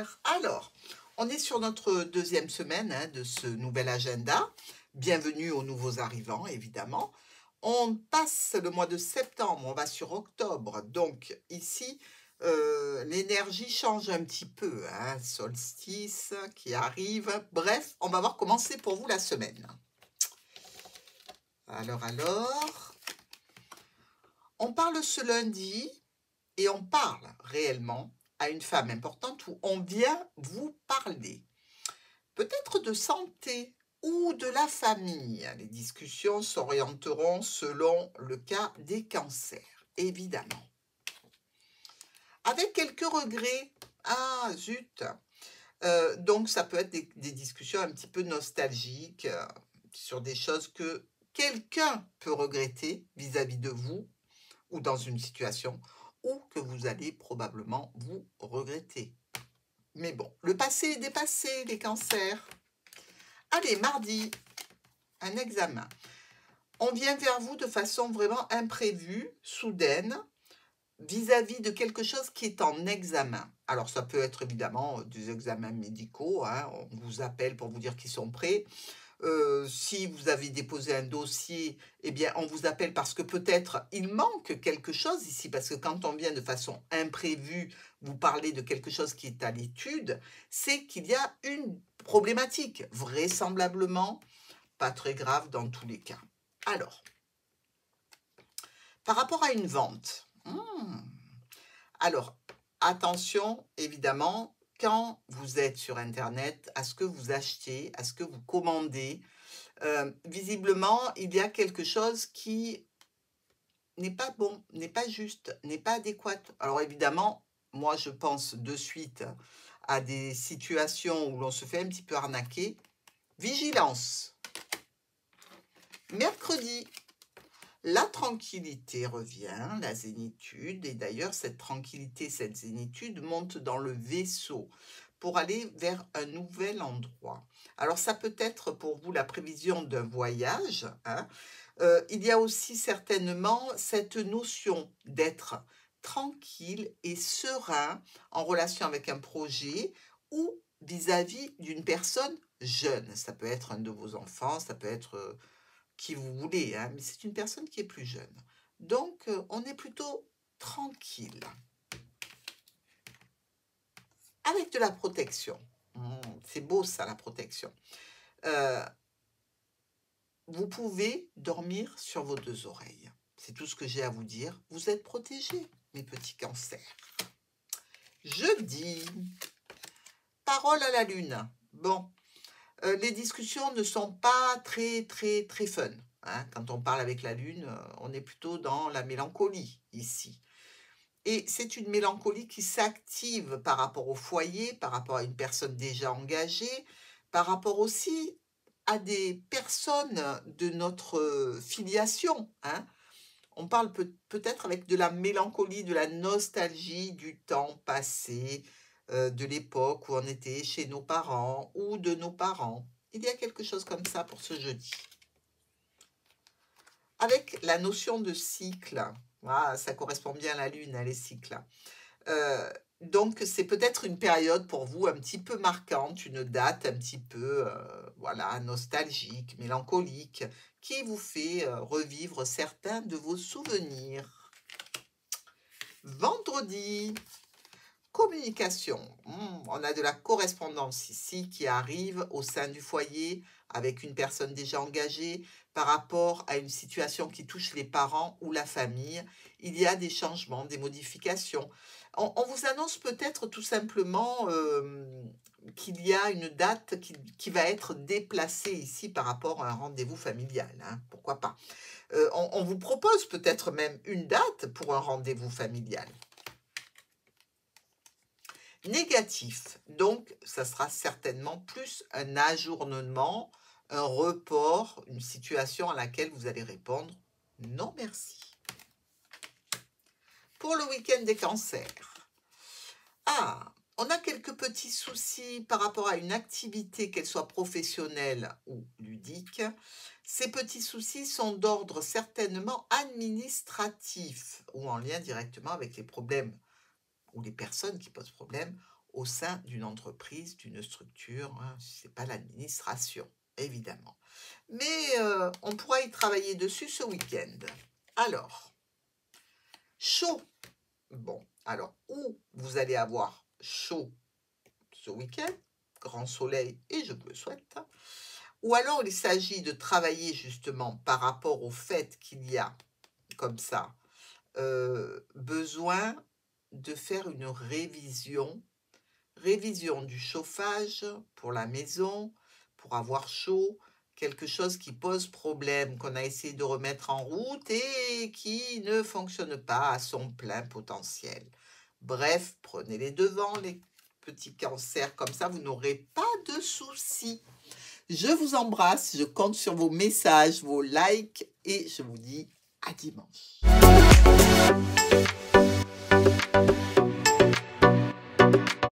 cancer. Alors, on est sur notre deuxième semaine de ce nouvel agenda. Bienvenue aux nouveaux arrivants, évidemment. On passe le mois de septembre, on va sur octobre. Donc ici, l'énergie change un petit peu. Solstice qui arrive. Bref, on va voir comment c'est pour vous la semaine. Alors, on parle ce lundi et on parle réellement à une femme importante où on vient vous parler. Peut-être de santé ou de la famille. Les discussions s'orienteront selon le cas des cancers, évidemment. Avec quelques regrets. Ah, zut. Donc, ça peut être des discussions un petit peu nostalgiques sur des choses que quelqu'un peut regretter vis-à-vis de vous ou dans une situation ou que vous allez probablement vous regretter. Mais bon, le passé est dépassé, les cancers. Allez, mardi, un examen. On vient vers vous de façon vraiment imprévue, soudaine, vis-à-vis de quelque chose qui est en examen. Alors, ça peut être évidemment des examens médicaux. On vous appelle pour vous dire qu'ils sont prêts. Si vous avez déposé un dossier, eh bien, on vous appelle parce que peut-être il manque quelque chose ici, parce que quand on vient de façon imprévue vous parler de quelque chose qui est à l'étude, c'est qu'il y a une problématique, vraisemblablement pas très grave dans tous les cas. Alors, par rapport à une vente, alors, attention, évidemment, quand vous êtes sur Internet, à ce que vous achetez, à ce que vous commandez, visiblement, il y a quelque chose qui n'est pas bon, n'est pas juste, n'est pas adéquat. Alors évidemment, moi je pense de suite à des situations où l'on se fait un petit peu arnaquer. Vigilance. Mercredi, la tranquillité revient, la zénitude, et d'ailleurs cette tranquillité, cette zénitude monte dans le vaisseau pour aller vers un nouvel endroit. Alors ça peut être pour vous la prévision d'un voyage. Il y a aussi certainement cette notion d'être tranquille et serein en relation avec un projet ou vis-à-vis d'une personne jeune. Ça peut être un de vos enfants, ça peut être qui vous voulez, mais c'est une personne qui est plus jeune. Donc, on est plutôt tranquille. Avec de la protection. C'est beau ça, la protection. Vous pouvez dormir sur vos deux oreilles. C'est tout ce que j'ai à vous dire. Vous êtes protégés, mes petits cancers. Jeudi, parole à la lune. Bon, les discussions ne sont pas très fun. Quand on parle avec la lune, on est plutôt dans la mélancolie ici. Et c'est une mélancolie qui s'active par rapport au foyer, par rapport à une personne déjà engagée, par rapport aussi à des personnes de notre filiation. On parle peut-être avec de la mélancolie, de la nostalgie du temps passé, de l'époque où on était chez nos parents ou de nos parents. Il y a quelque chose comme ça pour ce jeudi. Avec la notion de cycle, ça correspond bien à la lune, les cycles. Donc, c'est peut-être une période pour vous un petit peu marquante, une date un petit peu nostalgique, mélancolique, qui vous fait revivre certains de vos souvenirs. Vendredi, communication. On a de la correspondance ici qui arrive au sein du foyer avec une personne déjà engagée par rapport à une situation qui touche les parents ou la famille. Il y a des changements, des modifications. On vous annonce peut-être tout simplement qu'il y a une date qui va être déplacée ici par rapport à un rendez-vous familial. Pourquoi pas. On vous propose peut-être même une date pour un rendez-vous familial. Négatif, donc ça sera certainement plus un ajournement, un report, une situation à laquelle vous allez répondre « non merci ». Pour le week-end des cancers, on a quelques petits soucis par rapport à une activité, qu'elle soit professionnelle ou ludique. Ces petits soucis sont d'ordre certainement administratif ou en lien directement avec les problèmes ou les personnes qui posent problème au sein d'une entreprise, d'une structure, hein, ce n'est pas l'administration, évidemment. Mais on pourra y travailler dessus ce week-end. Alors, chaud. Bon, alors, où vous allez avoir chaud ce week-end, grand soleil, et je vous le souhaite, ou alors il s'agit de travailler justement par rapport au fait qu'il y a, comme ça, besoin de faire une révision du chauffage pour la maison, pour avoir chaud, quelque chose qui pose problème, qu'on a essayé de remettre en route et qui ne fonctionne pas à son plein potentiel. Bref, prenez les devants, les petits cancers, comme ça vous n'aurez pas de soucis. Je vous embrasse, je compte sur vos messages, vos likes et je vous dis à dimanche.